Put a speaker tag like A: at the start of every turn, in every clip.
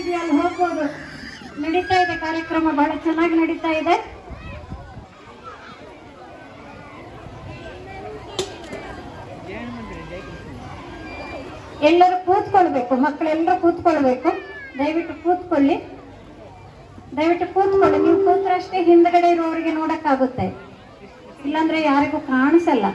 A: ಅಲ್ಲಿ ಹೋಗ್ಬೋದು. ನಡೀತಾ ಇದೆ ಕಾರ್ಯಕ್ರಮ, ಬಹಳ ಚೆನ್ನಾಗಿ ನಡೀತಾ ಇದೆ. ಎಲ್ಲರೂ ಕೂತ್ಕೊಳ್ಬೇಕು, ಮಕ್ಕಳೆಲ್ಲರೂ ಕೂತ್ಕೊಳ್ಬೇಕು. ದಯವಿಟ್ಟು ಕೂತ್ಕೊಳ್ಳಿ. ನೀವು ಕೂತ್ರಷ್ಟೇ ಹಿಂದ್ಗಡೆ ಇರುವವರಿಗೆ ನೋಡಕ್ಕಾಗುತ್ತೆ, ಇಲ್ಲಾಂದ್ರೆ ಯಾರಿಗೂ ಕಾಣಿಸಲ್ಲ.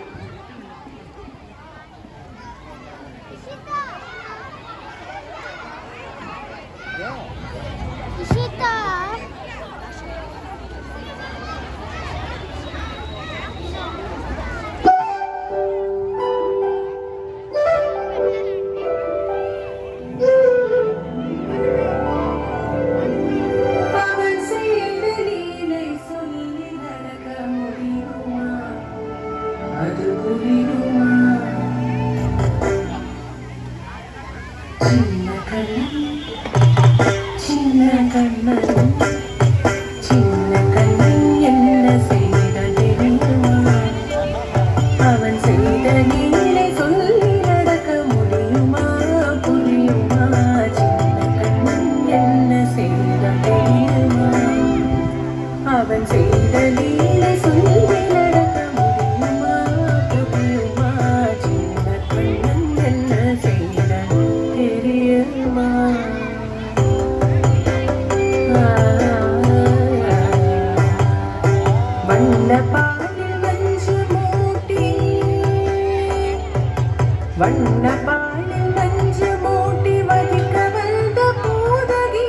B: வண்ணப்பாலில் நஞ்சு மூட்டி வதிக்க வந்த பூதகி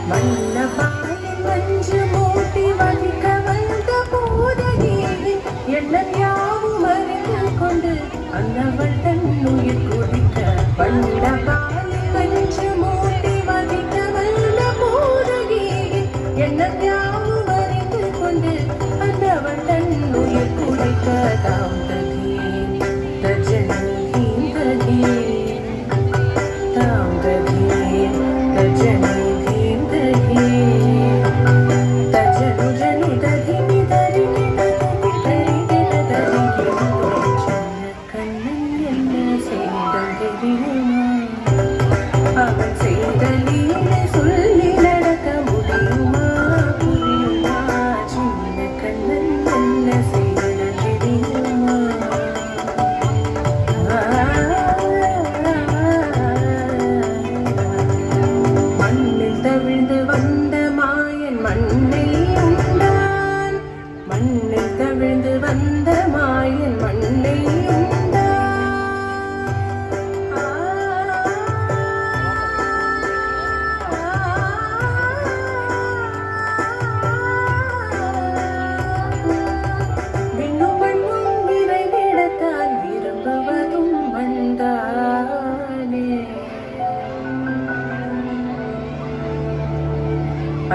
B: வண்ணப்பாலில் நஞ்சு மூட்டி வதிக்க வந்த பூதகி எண்ணம் யாவும் அறிந்து கொண்டு அன்னவள் தன் உயிர் குடிக்க வண்ணப்பாலில் நஞ்சு மூட்டி எண்ணம் அறிந்து கொண்டு அந்தவன் தன் உயிர் குடைக்க தாம் தகீம் தஜனீம் தகீம் தாம் தகீம் தஜனீம் தகீம் தஜனு ஜனு தகிமி தரிகிட தரிகிட தரிகிட கண்ணன் என்ன செய்தான் தெரியுமா அவன் செய்த லீலை சொல்லி நடக்க முடியுமா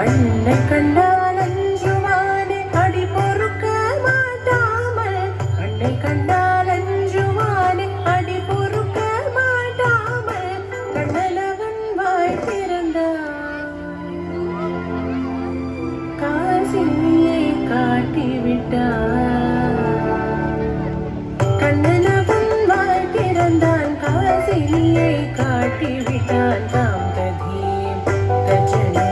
B: அன்னை கண்டால் அஞ்சுவானே அடி பொறுக்க மாட்டாமல் அன்னை கண்டால் அஞ்சுவானே அடி பொறுக்க மாட்டாமல் கண்ணனவன் வாய் திறந்தான் காசினியை காட்டிவிட்டான் கண்ணனவன் வாய் திறந்தான் காசினியை காட்டிவிட்டான் தாம் ததீம் தஜனீம்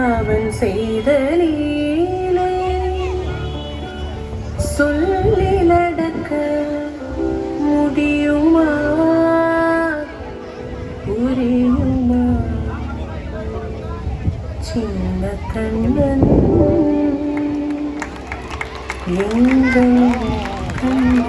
B: அவன் செய்த லீலை சொல்லி நடக்க முடியுமா புரியுமா சின்ன கண்ணன் எங்கள் கண்ணன்